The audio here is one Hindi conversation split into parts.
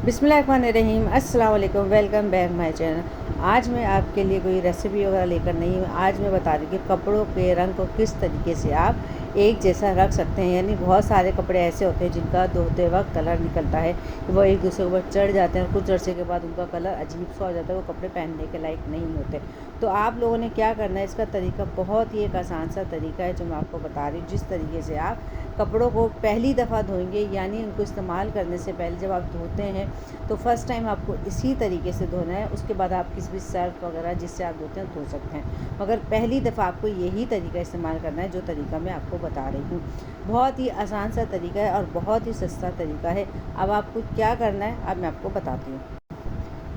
बिस्मिल्लाहिर्रहमानिर्रहीम, अस्सलाम वालेकुम। Welcome back my channel. आज मैं आपके लिए कोई रेसिपी वगैरह लेकर नहीं हूँ। आज मैं बता रही हूँ कि कपड़ों के रंग को किस तरीके से आप एक जैसा रख सकते हैं। यानी बहुत सारे कपड़े ऐसे होते हैं जिनका धोते वक्त कलर निकलता है, वो एक दूसरे के ऊपर चढ़ जाते हैं और कुछ अरसे के बाद उनका कलर अजीब सा हो जाता है, वो कपड़े पहनने के लायक नहीं होते। तो आप लोगों ने क्या करना है, इसका तरीका बहुत ही एक आसान सा तरीका है जो मैं आपको बता रही हूँ। जिस तरीके से आप कपड़ों को पहली दफ़ा धोएंगे, यानी उनको इस्तेमाल करने से पहले जब आप धोते हैं तो फ़र्स्ट टाइम आपको इसी तरीके से धोना है। उसके बाद आप किसी भी सर्फ वगैरह जिससे आप धोते हैं धो सकते हैं, मगर पहली दफ़ा आपको यही तरीका इस्तेमाल करना है जो तरीका मैं आपको बता रही हूँ। बहुत ही आसान सा तरीका है और बहुत ही सस्ता तरीका है। अब आपको क्या करना है, अब मैं आपको बताती हूँ।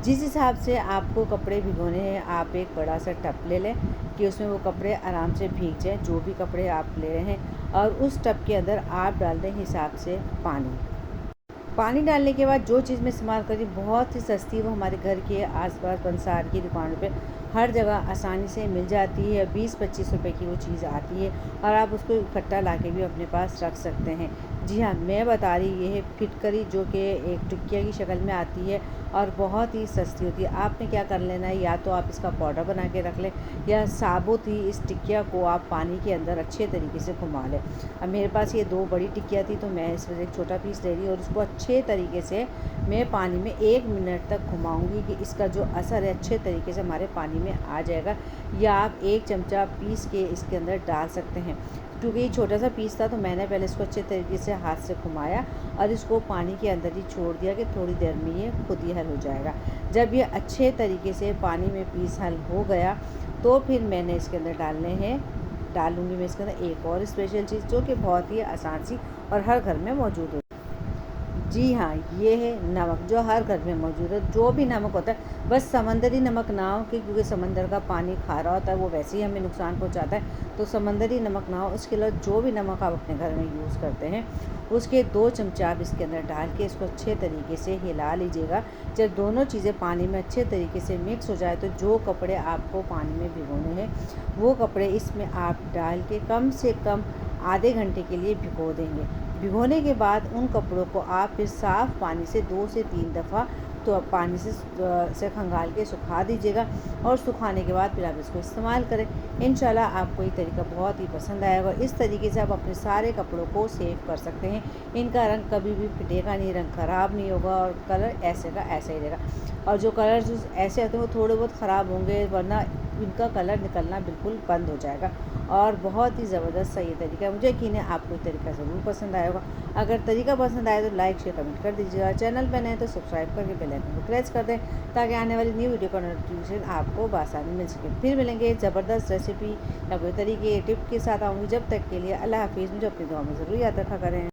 जिस हिसाब से आपको कपड़े भिगोने हैं, आप एक बड़ा सा टब ले लें कि उसमें वो कपड़े आराम से भीग जाएँ, जो भी कपड़े आप ले रहे हैं। और उस टब के अंदर आप डाल दें हिसाब से पानी डालने के बाद जो चीज़ मैं इस्तेमाल करी बहुत ही सस्ती, वो हमारे घर के आसपास पंसार की दुकानों पे हर जगह आसानी से मिल जाती है। 20-25 रुपए की वो चीज़ आती है और आप उसको इकट्ठा ला के भी अपने पास रख सकते हैं। जी हाँ, मैं बता रही ये है फिटकरी, जो कि एक टिकिया की शक्ल में आती है और बहुत ही सस्ती होती है। आपने क्या कर लेना है, या तो आप इसका पाउडर बना के रख लें या साबुत ही इस टिकिया को आप पानी के अंदर अच्छे तरीके से घुमा लें। अब मेरे पास ये 2 बड़ी टिकिया थी तो मैं इस वजह एक छोटा पीस ले रही और उसको अच्छे तरीके से मैं पानी में 1 मिनट तक घुमाऊंगी कि इसका जो असर है अच्छे तरीके से हमारे पानी में आ जाएगा। या आप 1 चमचा पीस के इसके अंदर डाल सकते हैं। क्योंकि ये छोटा सा पीस था तो मैंने पहले इसको अच्छे तरीके से हाथ से घुमाया और इसको पानी के अंदर ही छोड़ दिया कि थोड़ी देर में ये खुद ही हल हो जाएगा। जब ये अच्छे तरीके से पानी में पीस हल हो गया तो फिर मैंने इसके अंदर डालूंगी मैं इसके अंदर एक और स्पेशल चीज़ जो कि बहुत ही आसान सी और हर घर में मौजूद है। जी हाँ, ये है नमक, जो हर घर में मौजूद है। जो भी नमक होता है, बस समंदरी नमक ना हो क्योंकि समंदर का पानी खारा होता है, वो वैसे ही हमें नुकसान पहुंचाता है। तो समंदरी नमक ना हो, उसके अलावा जो भी नमक आप अपने घर में यूज़ करते हैं उसके 2 चमचा आप इसके अंदर डाल के इसको अच्छे तरीके से हिला लीजिएगा। जब दोनों चीज़ें पानी में अच्छे तरीके से मिक्स हो जाए तो जो कपड़े आपको पानी में भिगोने हैं वो कपड़े इसमें आप डाल के कम से कम आधे घंटे के लिए भिगो देंगे। भिगोने के बाद उन कपड़ों को आप फिर साफ़ पानी से 2 से 3 दफ़ा तो पानी से खंगाल के सुखा दीजिएगा और सुखाने के बाद फिर आप इसको इस्तेमाल करें। इंशाल्लाह आपको ये तरीका बहुत ही पसंद आएगा। इस तरीके से आप अपने सारे कपड़ों को सेव कर सकते हैं। इनका रंग कभी भी फिटेगा नहीं, रंग ख़राब नहीं होगा और कलर ऐसे का ऐसा ही रहेगा। और जो कलर ऐसे आते हैं वो थोड़े बहुत ख़राब होंगे, वरना इनका कलर निकलना बिल्कुल बंद हो जाएगा। और बहुत ही ज़बरदस्त सा ये तरीका है। मुझे यकीन है आपको ये तरीका ज़रूर पसंद आएगा। अगर तरीका पसंद आए तो लाइक शेयर कमेंट कर दीजिएगा। चैनल पर नए तो सब्सक्राइब करके बेल आइकन को प्रेस कर दें ताकि आने वाली न्यू वीडियो का नोटिफिकेशन आपको बआसानी मिल सके। फिर मिलेंगे ज़बरदस्त रेसिपी या कोई तरीके टिप के साथ आऊँगी। जब तक के लिए अल्लाह हाफिज़। मुझे अपनी दुआ में ज़रूर याद रखा करें।